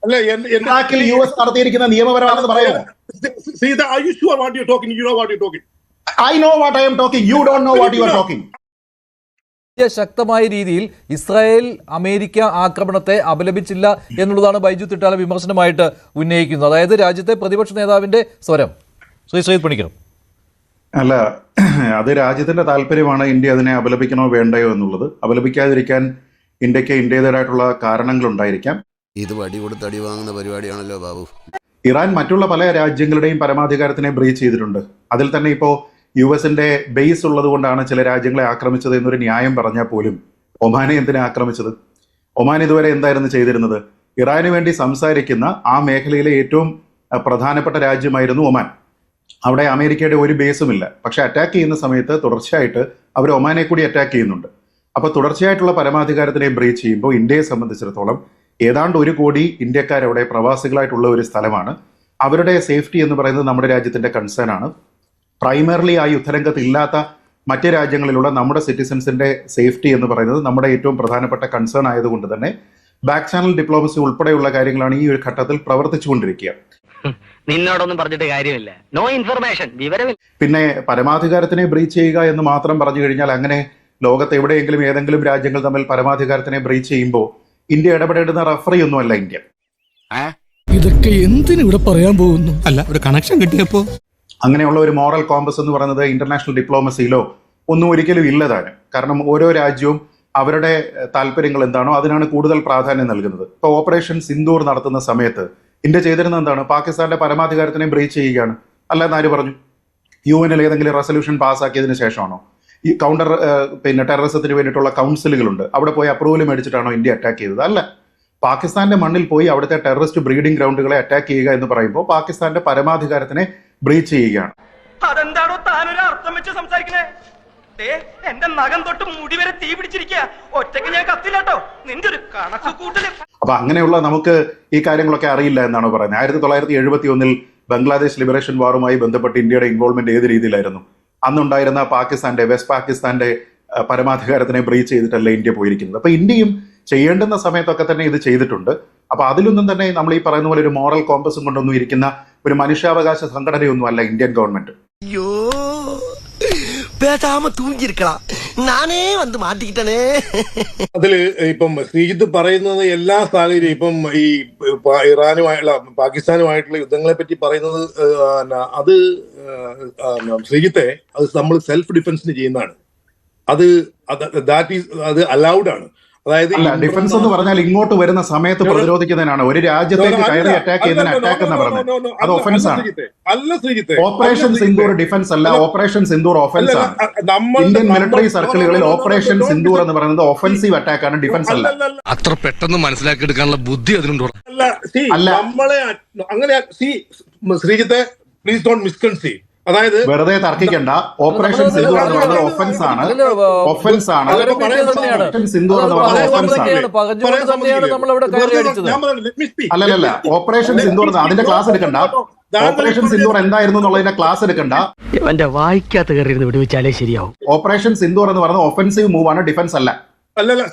ഇറാഖിൽ US നടത്തിയിരിക്കുന്ന നിയമപരമാണെന്ന് പറയുമോ? I know what I am talking. You don't know what you are talking. ശക്തമായ രീതിയിൽ Israel America ആക്രമണത്തെ അപലപിച്ചില്ല എന്നുള്ളതാണ് ബൈജു തിട്ടാല വിമർശനമായിട്ട് ഉന്നയിക്കുന്നത്. അതായത് രാജ്യത്തെ പ്രതിപക്ഷ നേതാവിന്റെ സ്വരം. ശ്രീ സയ്യിദ് പണിക്കർ. അല്ല, അത് രാജ്യത്തിന്റെ താല്പര്യമാണ് ഇന്ത്യ അതിനെ അപലപിക്കണോ വേണ്ടയോ എന്നുള്ളത്. അപലപിക്കാതിരിക്കാൻ ഇന്ത്യക്ക് ഇന്ത്യയുടേതായിട്ടുള്ള കാരണങ്ങൾ ഉണ്ടായിരിക്കാം. ഇത് വടി കൊടുത്ത് അടി വാങ്ങുന്ന പരിപാടിയാണല്ലോ ബാബു. ഇറാൻ മറ്റുള്ള പല രാജ്യങ്ങളുടെയും പരമാധികാരത്തിനെ ബ്രീച്ച് ചെയ്തിട്ടുണ്ട്. അതിൽ തന്നെ ഇപ്പോൾ US-ന്റെ ബേസ് ഉള്ളത് കൊണ്ടാണ് ചില രാജ്യങ്ങളെ ആക്രമിച്ചത് എന്നൊരു ന്യായം പറഞ്ഞാൽ പോലും ഒമാനെ എന്തിനാ ആക്രമിച്ചത്? ഒമാൻ ഇതുവരെ എന്തായിരുന്നു ചെയ്തിരുന്നത്? ഇറാന് വേണ്ടി സംസാരിക്കുന്ന ആ മേഖലയിലെ ഏറ്റവും പ്രധാനപ്പെട്ട രാജ്യമായിരുന്നു ഒമാൻ. അവിടെ അമേരിക്കയുടെ ഒരു ബേസും ഇല്ല. പക്ഷെ അറ്റാക്ക് ചെയ്യുന്ന സമയത്ത് തുടർച്ചയായിട്ട് അവർ ഒമാനെ കൂടി അറ്റാക്ക് ചെയ്യുന്നുണ്ട്. അപ്പൊ തുടർച്ചയായിട്ടുള്ള പരമാധികാരത്തിനെ ബ്രീച്ച് ചെയ്യുമ്പോൾ ഇന്ത്യയെ സംബന്ധിച്ചിടത്തോളം ഏതാണ്ട് 1 കോടി ഇന്ത്യക്കാരവിടെ പ്രവാസികളായിട്ടുള്ള ഒരു സ്ഥലമാണ്. അവരുടെ സേഫ്റ്റി എന്ന് പറയുന്നത് നമ്മുടെ രാജ്യത്തിന്റെ കൺസേൺ ആണ്. പ്രൈമറിലി ആ യുദ്ധരംഗത്ത് ഇല്ലാത്ത മറ്റ് രാജ്യങ്ങളിലുള്ള നമ്മുടെ സിറ്റിസൺസിന്റെ സേഫ്റ്റി എന്ന് പറയുന്നത് നമ്മുടെ ഏറ്റവും പ്രധാനപ്പെട്ട കൺസേൺ ആയതുകൊണ്ട് തന്നെ ബാക്ക് ചാനൽ ഡിപ്ലോമസി ഉൾപ്പെടെയുള്ള കാര്യങ്ങളാണ് ഈ ഒരു ഘട്ടത്തിൽ പ്രവർത്തിച്ചുകൊണ്ടിരിക്കുക. നിന്നോടൊന്നും പറഞ്ഞിട്ട് കാര്യമില്ല. നോ ഇൻഫർമേഷൻ, വിവരമില്ല. പിന്നെ പരമാധികാരത്തിനെ ബ്രീച്ച് ചെയ്യുക എന്ന് മാത്രം പറഞ്ഞു കഴിഞ്ഞാൽ അങ്ങനെ ലോകത്ത് എവിടെയെങ്കിലും ഏതെങ്കിലും രാജ്യങ്ങൾ തമ്മിൽ പരമാധികാരത്തിനെ ബ്രീച്ച് ചെയ്യുമ്പോൾ ഇന്ത്യ ഇടപെടേണ്ടുന്ന റഫറി ഒന്നുമല്ല ഇന്ത്യ. ഇതൊക്കെ എന്തിനിവിടെ പറയാൻ പോകുന്നു? അല്ല, ഒരു കണക്ഷൻ കിട്ടിയപ്പോ അങ്ങനെയുള്ള ഒരു മോറൽ കോമ്പസ് എന്ന് പറയുന്നത് ഇന്റർനാഷണൽ ഡിപ്ലോമസിയിലോ ഒന്നും ഒരിക്കലും ഇല്ലതാനും. കാരണം ഓരോ രാജ്യവും അവരുടെ താല്പര്യങ്ങൾ എന്താണോ അതിനാണ് കൂടുതൽ പ്രാധാന്യം നൽകുന്നത്. ഇപ്പോൾ ഓപ്പറേഷൻ സിന്ദൂർ നടത്തുന്ന സമയത്ത് ഇന്ത്യ ചെയ്തിരുന്നത് എന്താണ്? പാകിസ്ഥാന്റെ പരമാധികാരത്തിനെ ബ്രീച്ച് ചെയ്യുകയാണ്. അല്ലെന്ന് ആര് പറഞ്ഞു? UN ഏതെങ്കിലും റെസൊല്യൂഷൻ പാസ്സാക്കിയതിനു ശേഷമാണോ? ഈ കൗണ്ടർ ടെററിസത്തിന് വേണ്ടിയിട്ടുള്ള കൗൺസിലുകളുണ്ട്, അവിടെ പോയി അപ്രൂവൽ മേടിച്ചിട്ടാണോ ഇന്ത്യ അറ്റാക്ക് ചെയ്തത്? അല്ല. പാകിസ്ഥാന്റെ മണ്ണിൽ പോയി അവിടുത്തെ ടെററിസ്റ്റ് ബ്രീഡിംഗ് ഗ്രൗണ്ടുകളെ അറ്റാക്ക് ചെയ്യുക എന്ന് പറയുമ്പോൾ പാകിസ്ഥാന്റെ പരമാധികാരത്തിനെ ബ്രീച്ച് ചെയ്യുകയാണ്. അതെന്താണോ താനൊരു അർത്ഥം വെച്ച് സംസാരിക്കണേ? എന്റെ നഖം തൊട്ട് മുടി വരെ തീ പിടിച്ചിരിക്കുക. ഒറ്റയ്ക്ക് ഞാൻ കത്തില്ലാട്ടോ. നിന്റെ ഒരു കണക്ക് കൂട്ടല്. അപ്പൊ അങ്ങനെയുള്ള നമുക്ക് ഈ കാര്യങ്ങളൊക്കെ അറിയില്ല എന്നാണ് പറയുന്നത്. 1971 ബംഗ്ലാദേശ് ലിബറേഷൻ വാറുമായി ബന്ധപ്പെട്ട് ഇന്ത്യയുടെ ഇൻവോൾവ്മെന്റ് ഏത് രീതിയിലായിരുന്നു? അന്നുണ്ടായിരുന്ന പാകിസ്ഥാന്റെ വെസ്റ്റ് പാകിസ്ഥാന്റെ പരമാധികാരത്തിനെ ബ്രീച്ച് ചെയ്തിട്ടല്ല ഇന്ത്യ പോയിരിക്കുന്നത്. അപ്പൊ ഇന്ത്യയും ചെയ്യേണ്ടുന്ന സമയത്തൊക്കെ തന്നെ ഇത് ചെയ്തിട്ടുണ്ട്. അപ്പൊ അതിലൊന്നും തന്നെ നമ്മൾ ഈ പറയുന്ന പോലെ ഒരു മോറൽ കോമ്പസും കൊണ്ടൊന്നും ഇരിക്കുന്ന ഒരു മനുഷ്യാവകാശ സംഘടനയൊന്നും അല്ല ഇന്ത്യൻ ഗവൺമെന്റ്. അയ്യോ, பேசாம தூங்கிருக்கலாம், நானே வந்து மாட்டிக்கிட்டனே. അതില് ഇപ്പം ശ്രീജിത്ത് പറയുന്നത് എല്ലാ സാഹചര്യം ഇപ്പം ഈ ഇറാനുമായുള്ള പാകിസ്ഥാനുമായിട്ടുള്ള യുദ്ധങ്ങളെ പറ്റി പറയുന്നത് അത് ശ്രീജിത്തെ അത് നമ്മൾ സെൽഫ് ഡിഫൻസിന് ചെയ്യുന്നതാണ്. അത് അലൗഡ് ആണ്. അതായത് ഡിഫൻസ് എന്ന് പറഞ്ഞാൽ ഇങ്ങോട്ട് വരുന്ന സമയത്ത് പ്രതിരോധിക്കുന്നതിനാണ്. ഒരു രാജ്യത്തേക്ക് കയറി അറ്റാക്ക് ചെയ്യുന്ന അറ്റാക്ക് എന്ന് പറഞ്ഞത് അത് ഒഫൻസ് ആണ്. അല്ല ശ്രീജിത്തെ, ഓപ്പറേഷൻ സിന്ദൂർ ഡിഫൻസ് അല്ല, ഓപ്പറേഷൻ സിന്ദൂർ ഒഫൻസ് ആണ്. ഇന്ത്യൻ മിലിറ്ററി സർക്കിളുകളിൽ ഓപ്പറേഷൻ സിന്ദൂർ എന്ന് പറയുന്നത് ഒഫൻസീവ് അറ്റാക്ക് ആണ്, ഡിഫൻസ് അല്ല. അത്ര പെട്ടെന്ന് മനസ്സിലാക്കി എടുക്കാനുള്ള ബുദ്ധി അതിനുണ്ടോ? അല്ല, നമ്മളെ അങ്ങനെ ശ്രീജിത്തെ പ്ലീസ് ഡോണ്ട് മിസ്കൺസീവ്. അതായത് വെറുതെ തർക്കിക്കണ്ട. ഓപ്പറേഷൻ സിന്ദൂർ എന്ന് പറയുന്നത് ഒഫൻസ് ആണ്, ഒഫൻസ് ആണ്. ഓപ്പറേഷൻ സിന്ദൂർ എന്ന് പറയുന്നത് ഒഫൻസ് ആണ്. അല്ലല്ല, ഓപ്പറേഷൻ സിന്ദൂർ അതിന്റെ ക്ലാസ് എടുക്കണ്ട. ഓപ്പറേഷൻ സിന്ദൂർ എന്തായിരുന്നു എന്നുള്ളതിന്റെ ക്ലാസ് എടുക്കണ്ട. എന്റെ വായിക്കാത്ത കയറി വിടുവിച്ചാലേ ശരിയാവും. ഓപ്പറേഷൻ സിന്ദൂർ എന്ന് പറയുന്നത് ഒഫൻസീവ് മൂവ് ആണ്, ഡിഫൻസ് അല്ല. അല്ലല്ല,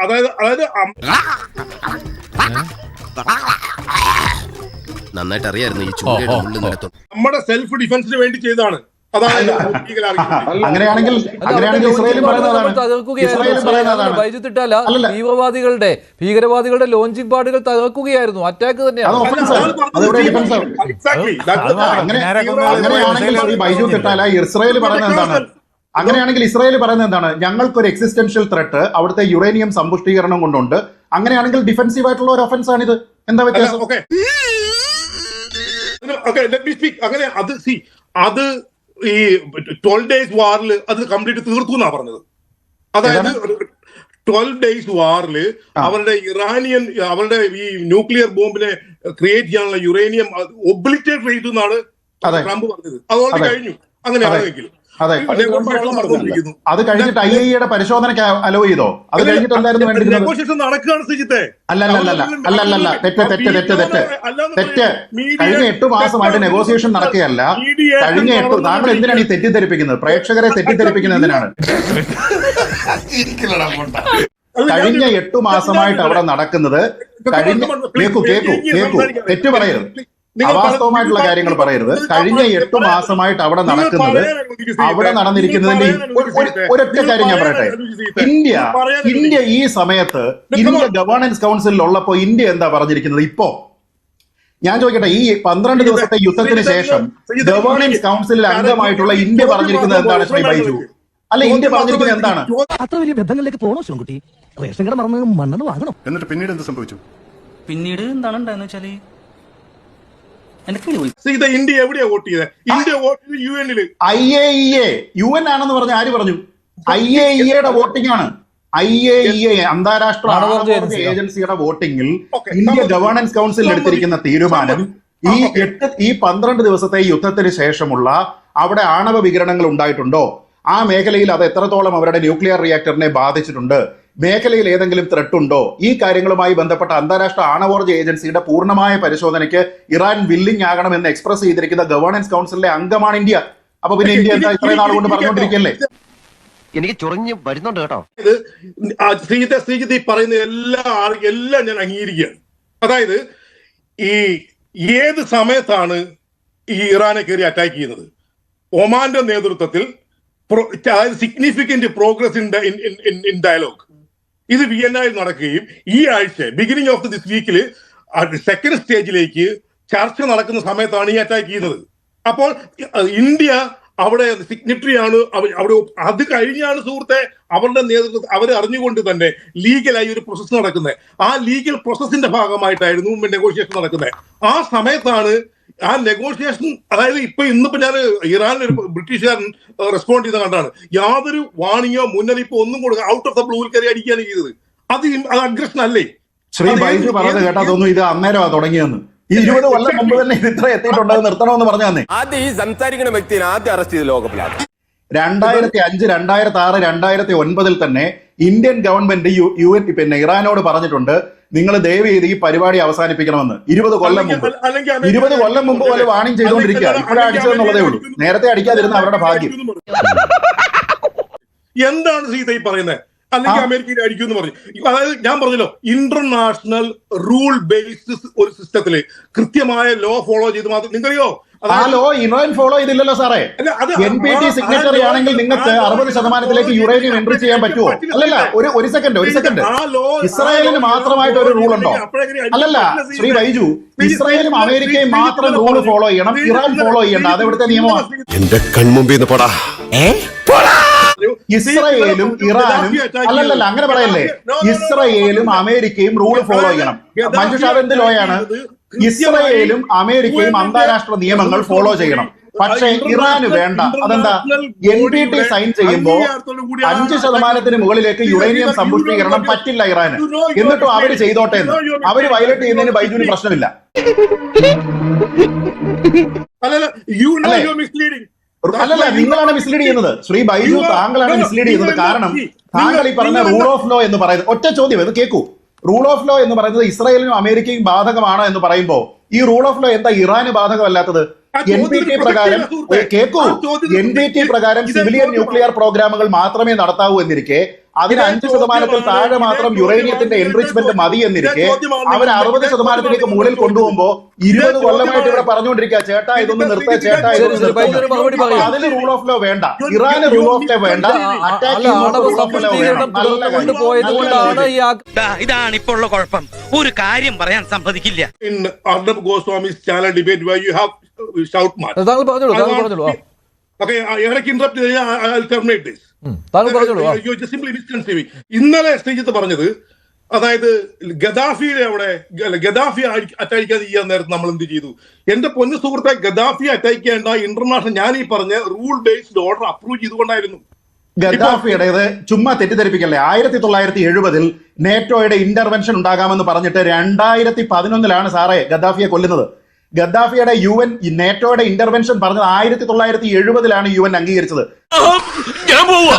അതായത് നന്നായിട്ട് അറിയായിരുന്നു ഈ ചൂരയുടെ ഉള്ളിൽ നിലത്തും നമ്മുടെ സെൽഫ് ഡിഫൻസിന് വേണ്ടി ചെയ്തതാണ്. അങ്ങനെയാണെങ്കിൽ ഇസ്രായേലും പറയുന്നതാണ്. ഭീകരവാദികളുടെ ലോഞ്ചിങ് പാഡുകൾ തകർക്കുകയായിരുന്നു. അറ്റാക്ക് തന്നെയാണ്. അങ്ങനെയാണെങ്കിൽ ഇസ്രായേൽ പറയുന്നത് എന്താണ്? ഞങ്ങൾക്കൊരു എക്സിസ്റ്റൻഷ്യൽ ത്രെട്ട് അവിടുത്തെ യുറേനിയം സമ്പുഷ്ടീകരണം കൊണ്ടുണ്ട്. അങ്ങനെയാണെങ്കിൽ ഡിഫൻസീവ് ആയിട്ടുള്ള ഒരു ഒഫൻസ് ആണിത്. എന്താ വ്യത്യാസം? അങ്ങനെ അത് ഈ 12 days വാറിൽ അത് കംപ്ലീറ്റ് തീർത്തു എന്നാ പറഞ്ഞത്. അതായത് 12 days വാറിൽ അവരുടെ അവരുടെ ഈ ന്യൂക്ലിയർ ബോംബിനെ ക്രിയേറ്റ് ചെയ്യാനുള്ള യുറേനിയം ഒബ്ലിറ്റേറ്റ് ചെയ്തു എന്നാണ് ട്രംപ് പറഞ്ഞത്. അതുകൊണ്ട് കഴിഞ്ഞു. അങ്ങനെ ആണെങ്കിൽ അത് കഴിഞ്ഞിട്ട് IAEA പരിശോധനയ്ക്ക് അലോ ചെയ്തോ? അത് കഴിഞ്ഞിട്ട് എന്തായിരുന്നു വേണ്ടിയിരുന്നത്? നടക്കുകയാണ് ശ്രീജിത്തെ. അല്ലല്ല, തെറ്റ്. കഴിഞ്ഞ 8 മാസമായിട്ട് നെഗോസിയേഷൻ നടക്കുകയല്ല. കഴിഞ്ഞ 8 താങ്കൾ എന്തിനാണ് ഈ തെറ്റിദ്ധരിപ്പിക്കുന്നത്? പ്രേക്ഷകരെ തെറ്റിദ്ധരിപ്പിക്കുന്നത് എന്തിനാണ്? കഴിഞ്ഞ 8 മാസമായിട്ട് അവിടെ നടക്കുന്നത് തെറ്റു പറയരുത്, അവാസ്തവമായിട്ടുള്ള കാര്യങ്ങൾ പറയരുത്. കഴിഞ്ഞ 8 മാസമായിട്ട് അവിടെ നടക്കുന്നത്, അവിടെ നടന്നിരിക്കുന്നതിന്റെ ഒരൊറ്റ കാര്യം ഞാൻ പറയട്ടെ. ഇന്ത്യ ഈ സമയത്ത് ഇന്ത്യ ഗവേണൻസ് കൗൺസിലിൽ ഉള്ളപ്പോ ഇന്ത്യ എന്താ പറഞ്ഞിരിക്കുന്നത്? ഇപ്പോ ഞാൻ ചോദിക്കട്ടെ, ഈ 12 ദിവസത്തെ യുദ്ധത്തിന് ശേഷം ഗവേണൻസ് കൗൺസിലിൽ അംഗമായിട്ടുള്ള ഇന്ത്യ പറഞ്ഞിരിക്കുന്നത് എന്താണ് ശ്രീ ബൈജു? അല്ല, ഇന്ത്യ പറഞ്ഞിരിക്കുന്നത് എന്താണ്? അത്ര വലിയ ബന്ധങ്ങളിലേക്ക് പോണോ ശിവൻകുട്ടി? റേഷൻ കട മറന്ന് മണ്ണെന്ന് വാങ്ങണം. എന്നിട്ട് പിന്നീട് എന്ത് സംഭവിച്ചു? പിന്നീട് എന്താണ് ഉണ്ടായെന്ന് വെച്ചാല് ഇന്ത്യ എവിടെയാ വോട്ട് ചെയ്തത്? ഇന്ത്യ വോട്ട് ചെയ്ത് UN-ൽ. IAEA UN ആണെന്ന് പറഞ്ഞ ആര് പറഞ്ഞു? IAEA-യുടെ വോട്ടിംഗ് ആണ്. IAEA അന്താരാഷ്ട്ര ആണവോർജ്ജ ഏജൻസിയുടെ വോട്ടിംഗിൽ ഇന്ത്യ ഗവേണൻസ് കൗൺസിൽ എടുത്തിരിക്കുന്ന തീരുമാനം ഈ 12 ദിവസത്തെ യുദ്ധത്തിന് ശേഷമുള്ള അവിടെ ആണവ വികിരണങ്ങൾ ഉണ്ടായിട്ടുണ്ടോ, ആ മേഖലയിൽ അത് എത്രത്തോളം അവരുടെ ന്യൂക്ലിയർ റിയാക്ടറിനെ ബാധിച്ചിട്ടുണ്ട്, മേഖലയിൽ ഏതെങ്കിലും ത്രെട്ട് ഉണ്ടോ, ഈ കാര്യങ്ങളുമായി ബന്ധപ്പെട്ട അന്താരാഷ്ട്ര ആണവോർജ്ജ ഏജൻസിയുടെ പൂർണ്ണമായ പരിശോധനയ്ക്ക് ഇറാൻ വില്ലിംഗ് ആകണമെന്ന് എക്സ്പ്രസ് ചെയ്തിരിക്കുന്ന ഗവേണൻസ് കൗൺസിലിലെ അംഗമാണ് ഇന്ത്യ. അപ്പൊ പിന്നെ ഇന്ത്യ എന്താ ഇത്രയും നാൾ കൊണ്ട് പറഞ്ഞുകൊണ്ടിരിക്കല്ലേ? എനിക്ക് ചൊറിഞ്ഞ് വരുന്നുണ്ട് കേട്ടോ. ശ്രീജിത്ത് ഈ പറയുന്ന എല്ലാം ഞാൻ അംഗീകരിക്കുകയാണ്. അതായത് ഈ ഏത് സമയത്താണ് ഈ ഇറാനെ കയറി അറ്റാക്ക് ചെയ്യുന്നത്? ഒമാന്റെ നേതൃത്വത്തിൽ സിഗ്നിഫിക്കന്റ് പ്രോഗ്രസ് ഇൻ ഡയലോഗ് ഇത് വിയന്നയിൽ നടക്കുകയും ഈ ആഴ്ച ബിഗിനിങ് ഓഫ് ദിസ് വീക്കിൽ സെക്കൻഡ് സ്റ്റേജിലേക്ക് ചർച്ച നടക്കുന്ന സമയത്താണ് ഈ അറ്റാക്ക് ചെയ്യുന്നത്. അപ്പോൾ ഇന്ത്യ അവിടെ സിഗ്നിറ്ററി ആണ്. അവിടെ അത് കഴിഞ്ഞാണ് സുഹൃത്തെ അവരുടെ നേതൃത്വം അവർ അറിഞ്ഞുകൊണ്ട് തന്നെ ലീഗലായി ഒരു പ്രോസസ്സ് നടക്കുന്നത്. ആ ലീഗൽ പ്രോസസ്സിന്റെ ഭാഗമായിട്ടായിരുന്നു നെഗോഷിയേഷൻ നടക്കുന്നത്. ആ സമയത്താണ് ആ നെഗോഷിയേഷൻ, അതായത് ഇന്നിപ്പോ ഞാൻ ഇറാനിൽ ഒരു ബ്രിട്ടീഷുകാരൻ റെസ്പോണ്ട് ചെയ്ത കണ്ടാണ്, യാതൊരു വാണിങ്ങോ മുന്നറിയിപ്പോ ഒന്നും കൊടുക്കുക ഔട്ട് ഓഫ് ദ ബ്ലൂവിൽ കയറി അടിക്കുകയാണ് ചെയ്തത്. അത് അഗ്രഷൻ അല്ലേ? ശ്രീ ബൈജു പറഞ്ഞത് കേട്ടാ തോന്നുന്നു ഇത് അന്നേരമാണ് തുടങ്ങിയെന്ന്. ഈ 20 കൊല്ലം മുമ്പ് തന്നെ ഇത് ഇത്ര എത്തിയിട്ടുണ്ടെന്ന് നിർത്തണമെന്ന് പറഞ്ഞു തന്നെ. ആദ്യം ഈ സംസാരിക്കുന്ന വ്യക്തിയെ ആദ്യം അറസ്റ്റ് ചെയ്ത് ലോകപ്പിലാണ്. 2005, 2006, 2009 തന്നെ ഇന്ത്യൻ ഗവൺമെന്റ് UN പിന്നെ ഇറാനോട് പറഞ്ഞിട്ടുണ്ട്, നിങ്ങൾ ദയവ് ചെയ്ത് ഈ പരിപാടി അവസാനിപ്പിക്കണമെന്ന്. 20 കൊല്ലം മുമ്പ് പോലെ വാണിംഗ് ചെയ്തുകൊണ്ടിരിക്കുക. ഇപ്പോഴാണ് അടിച്ചതെന്നുള്ളതേ ഉള്ളൂ. നേരത്തെ അടിക്കാതിരുന്ന അവരുടെ ഭാഗ്യം. എന്താണ് സീത ഈ പറയുന്നത്? അല്ലെങ്കിൽ അമേരിക്കയിൽ അടിക്കും എന്ന് പറഞ്ഞു. അതായത് ഞാൻ പറഞ്ഞല്ലോ, ഇന്റർനാഷണൽ റൂൾ ബേസ്ഡ് ഒരു സിസ്റ്റത്തില് കൃത്യമായ ലോ ഫോളോ ചെയ്ത് മാത്രം. നിങ്ങൾക്കറിയോ ആ ലോ ഇറാൻ ഫോളോ ചെയ്തില്ലല്ലോ സാറേ. NPT സിഗ്നേച്ചറി ആണെങ്കിൽ നിങ്ങൾക്ക് 60% യുറേനിയം എൻട്രി ചെയ്യാൻ പറ്റുമോ? അല്ലല്ല, ഒരു സെക്കൻഡ് ഇസ്രായേലിന് മാത്രമായിട്ട് ഒരു റൂൾ ഉണ്ടോ? അല്ലല്ല ശ്രീ ബൈജു, ഇസ്രായേലും അമേരിക്കയും മാത്രം റൂൾ ഫോളോ ചെയ്യണം, ഇറാൻ ഫോളോ ചെയ്യണ്ട. അത് ഇവിടുത്തെ നിയമമാണ്. എന്റെ കൺമുമ്പിൽ പോടാ. ഇസ്രായേലും ഇറാനും അല്ലല്ല അങ്ങനെ പറയല്ലേ, ഇസ്രായേലും അമേരിക്കയും റൂൾ ഫോളോ ചെയ്യണം. മഞ്ജുഷ എന്ത് ലോയാണ്? ഇസ്രായേലും അമേരിക്കയും അന്താരാഷ്ട്ര നിയമങ്ങൾ ഫോളോ ചെയ്യണം. പക്ഷേ ഇറാന് വേണ്ട. അതെന്താ? NPT സൈൻ ചെയ്യുമ്പോൾ 5% മുകളിലേക്ക് യുറേനിയം സമ്പുഷ്ടീകരണം പറ്റില്ല ഇറാന്. എന്നിട്ടും അവര് ചെയ്തോട്ടെ എന്ന്. അവര് വയലേറ്റ് ചെയ്യുന്നതിന് ബൈജുവിന് പ്രശ്നമില്ല. അല്ലല്ല, നിങ്ങളാണ് മിസ്ലീഡ് ചെയ്യുന്നത് ശ്രീ ബൈജു, താങ്കളാണ് മിസ്ലീഡ് ചെയ്യുന്നത്. കാരണം താങ്കൾ ഈ പറഞ്ഞ റൂൾ ഓഫ് ലോ എന്ന് പറയുന്നത്, ഒറ്റ ചോദ്യം ഇത് കേൾക്കൂ, റൂൾ ഓഫ് ലോ എന്ന് പറയുന്നത് ഇസ്രായേലിനും അമേരിക്കയും ബാധകമാണ് എന്ന് പറയുമ്പോൾ ഈ റൂൾ ഓഫ് ലോ എന്താ ഇറാന് ബാധകമല്ലാത്തത്? NPT പ്രകാരം കേൾക്കൂ, NPT പ്രകാരം സിവിലിയൻ ന്യൂക്ലിയർ പ്രോഗ്രാമുകൾ മാത്രമേ നടത്താവൂ എന്നിരിക്കെ അതിന് 5% താഴെ മാത്രം യുറേനിയത്തിന്റെ എൻറിച്ച്മെന്റ് മതി എന്നിരിക്കെ അവർ 60% മുകളിൽ കൊണ്ടുപോകുമ്പോ 20 കൊല്ലമായിട്ട് ഇവിടെ പറഞ്ഞുകൊണ്ടിരിക്കുക, ചേട്ടാ ഇതൊന്ന് നിർത്തേ, ചേട്ടാ അതിന് റൂൾ ഓഫ് ലോ വേണ്ട, ഇറാന് റൂൾ ഓഫ് ലോ വേണ്ട. ഇതാണ് ഇപ്പോൾ ഉള്ള കുഴപ്പം. ഒരു കാര്യം പറയാൻ സമ്മതിക്കില്ല. Arnab Goswami's channel debate where you have shout match. Okay, ഇടയ്ക്ക് ഇന്ററപ്റ്റ് ചെയ്താൽ I'll terminate this. Simply misconceiving. ഇന്നലെ ശ്രീജിത്ത് പറഞ്ഞത്, അതായത് ഗദാഫി അറ്റാക്ക് ചെയ്യാൻ നേരത്ത് നമ്മൾ എന്ത് ചെയ്തു? എന്റെ പൊന്നു സുഹൃത്തെ, ഗദാഫി അറ്റാക്ക് ചെയ്യേണ്ട ഇന്റർനാഷണൽ ഞാൻ ഈ പറഞ്ഞ റൂൾ ബേസ്ഡ് ഓർഡർ അപ്രൂവ് ചെയ്തുകൊണ്ടായിരുന്നു. ഗദ്ദാഫിയുടേത് ചുമ്മാ തെറ്റിദ്ധരിപ്പിക്കല്ലേ. 1970 നേറ്റോയുടെ ഇന്റർവെൻഷൻ ഉണ്ടാകാമെന്ന് പറഞ്ഞിട്ട് 2011 സാറേ ഗദ്ദാഫിയെ കൊല്ലുന്നത്. ഗദ്ദാഫിയുടെ UN നേറ്റോയുടെ ഇന്റർവെൻഷൻ പറഞ്ഞത് 1970 UN അംഗീകരിച്ചത്. ഞാൻ പോവാ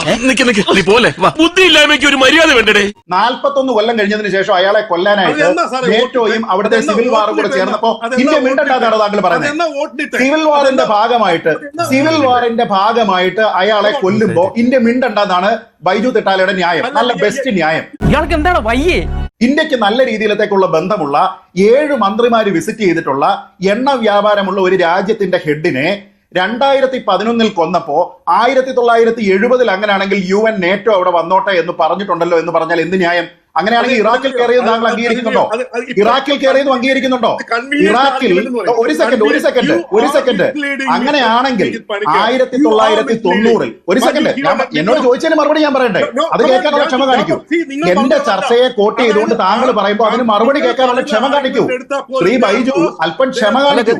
നീ പോലെ ബുദ്ധി ഇല്ലായ്മയ്ക്ക് ഒരു മര്യാദ വേണ്ടേ. 41 കൊല്ലം കഴിഞ്ഞതിന് ശേഷം അയാളെ കൊല്ലാനായിട്ട് നേറ്റോയും അവിടുത്തെ സിവിൽ വാറും കൂടെ ചേർന്നപ്പോ ഇന്ത്യ മിണ്ടണ്ടാതാണ് താങ്കൾ പറയുന്നത്. സിവിൽ വാറിന്റെ ഭാഗമായിട്ട് അയാളെ കൊല്ലുമ്പോ ഇന്ത്യ മിണ്ടണ്ടെന്നാണ് ബൈജു തിട്ടാലയുടെ ന്യായം. നല്ല ബെസ്റ്റ് ന്യായം. ഇയാൾക്ക് എന്താണ് വയ്യേ? ഇന്ത്യക്ക് നല്ല രീതിയിലത്തേക്കുള്ള ബന്ധമുള്ള 7 മന്ത്രിമാര് വിസിറ്റ് ചെയ്തിട്ടുള്ള എണ്ണ വ്യാപാരമുള്ള ഒരു രാജ്യത്തിന്റെ ഹെഡിനെ 2011 കൊന്നപ്പോ 1970 അങ്ങനെയാണെങ്കിൽ UN നേറ്റോ അവിടെ വന്നോട്ടെ എന്ന് പറഞ്ഞിട്ടുണ്ടല്ലോ എന്ന് പറഞ്ഞാൽ എന്ത് ന്യായം? അങ്ങനെയാണെങ്കിൽ ഇറാഖിൽ കയറിയത് താങ്കൾ അംഗീകരിക്കുന്നുണ്ടോ? ഇറാഖിൽ അംഗീകരിക്കുന്നുണ്ടോ? ഇറാഖിൽ ഒരു സെക്കൻഡ് അങ്ങനെയാണെങ്കിൽ 1990 ഒരു സെക്കൻഡ് എന്നോട് ചോദിച്ചതിന് മറുപടി ഞാൻ പറയട്ടെ. അത് കേൾക്കാനുള്ള ക്ഷമ കാണിക്കൂ. എന്റെ ചർച്ചയെ കോട്ട് ചെയ്തുകൊണ്ട് താങ്കൾ പറയുമ്പോൾ അതിന് മറുപടി കേൾക്കാനുള്ള ക്ഷമ കാണിക്കൂ. ശ്രീ ബൈജു അല്പം ക്ഷമ കാണിക്കൂ.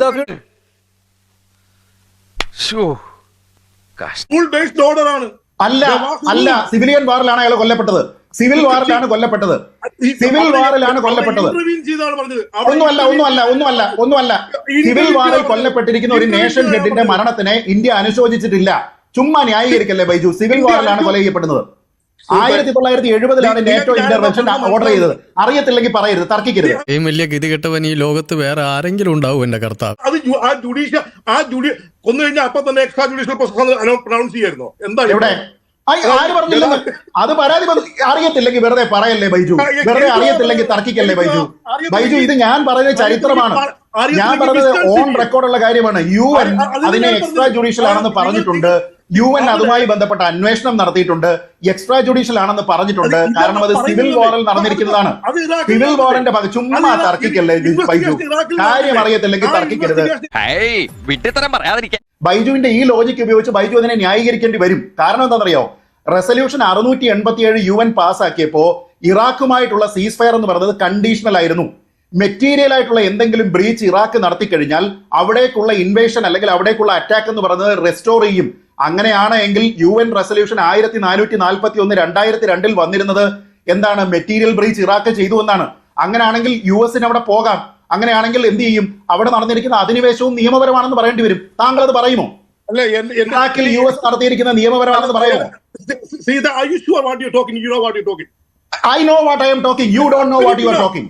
അല്ല സിവിലിയൻ വാറിലാണ് അയാൾ കൊല്ലപ്പെട്ടത്. സിവിൽ വാറിലാണ് കൊല്ലപ്പെട്ടത്. ഒന്നുമല്ല. സിവിൽ വാറിൽ കൊല്ലപ്പെട്ടിരിക്കുന്ന ഒരു നേഷൻ ഹെഡിന്റെ മരണത്തിനെ ഇന്ത്യ അനുശോചിച്ചിട്ടില്ല. ചുമ്മാ ന്യായീകരിക്കല്ലേ ബൈജു? സിവിൽ വാറിലാണ് കൊല ചെയ്യപ്പെടുന്നത്. 1970 നേറ്റോ ഇന്റർവെൻഷൻ ഓർഡർ ചെയ്തത്. അറിയത്തില്ലെങ്കിൽ പറയരുത്, തർക്കിക്കരുത്. വലിയ ഗതികെട്ടവൻ ഈ ലോകത്ത് വേറെ ആരെങ്കിലും ഉണ്ടാവും എന്റെ കർത്താവ്. അത് കൊന്നു കഴിഞ്ഞാൽ അപ്പൊ തന്നെ എക്സ്ട്രാ ജുഡീഷ്യൽ പ്രോസസ് അനൗൺസ് ചെയ്യായിരുന്നോ? എന്താ എവിടെ? ആര് പറഞ്ഞില്ലെന്ന്? അത് പരാതി അറിയത്തില്ലെങ്കിൽ വെറുതെ പറയല്ലേ ബൈജു? വെറുതെ അറിയത്തില്ലെങ്കിൽ തർക്കിക്കല്ലേ ബൈജു? ഇത് ഞാൻ പറയുന്ന ചരിത്രമാണ്. ഞാൻ പറഞ്ഞത് ഓൺ റെക്കോർഡുള്ള കാര്യമാണ്. UN അതിനെ എക്സ്ട്രാ ജുഡീഷ്യൽ ആണെന്ന് പറഞ്ഞിട്ടുണ്ട്. UN അതുമായി ബന്ധപ്പെട്ട അന്വേഷണം നടത്തിയിട്ടുണ്ട്. എക്സ്ട്രാ ജുഡീഷ്യൽ ആണെന്ന് പറഞ്ഞിട്ടുണ്ട്. കാരണം അത് സിവിൽ വാറിൽ നടന്നിരിക്കുന്നതാണ്. സിവിൽ വാറിന്റെ ഭാഗം ചുമ്മാ തർക്കിക്കല്ലേ ബൈജു? കാര്യം അറിയത്തില്ലെങ്കിൽ തർക്കിക്കരുത്. ബൈജുവിന്റെ ഈ ലോജിക്ക് ഉപയോഗിച്ച് ബൈജു അതിനെ ന്യായീകരിക്കേണ്ടി വരും. കാരണം എന്താണെന്നറിയോ? റെസല്യൂഷൻ 687 UN പാസ്സാക്കിയപ്പോ ഇറാഖുമായിട്ടുള്ള സീസ് ഫയർ എന്ന് പറയുന്നത് കണ്ടീഷണൽ ആയിരുന്നു. മെറ്റീരിയൽ ആയിട്ടുള്ള എന്തെങ്കിലും ബ്രീച്ച് ഇറാഖ് നടത്തി കഴിഞ്ഞാൽ അവിടേക്കുള്ള ഇൻവേഷൻ അല്ലെങ്കിൽ അവിടേക്കുള്ള അറ്റാക്ക് എന്ന് പറയുന്നത് റെസ്റ്റോർ ചെയ്യും. അങ്ങനെയാണ് എങ്കിൽ UN റെസല്യൂഷൻ 1441 2002 വന്നിരുന്നത് എന്താണ്? മെറ്റീരിയൽ ബ്രീച്ച് ഇറാഖ് ചെയ്തു എന്നാണ്. അങ്ങനെയാണെങ്കിൽ US അവിടെ പോകാം. അങ്ങനെയാണെങ്കിൽ എന്ത് ചെയ്യും? അവിടെ നടന്നിരിക്കുന്ന അധിനിവേശവും നിയമപരമാണെന്ന് പറയേണ്ടി വരും. താങ്കൾ അത് പറയുമോ? ഇറാഖിൽ US നടത്തിയിരിക്കുന്ന നിയമപരമാണെന്ന് പറയുമോ? I know what I am talking. You don't know what you are talking.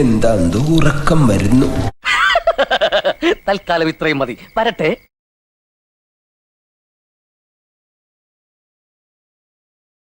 എന്താ ഉറക്കം വരുന്നു. തൽക്കാലം ഇത്രയും മതി. വരട്ടെ.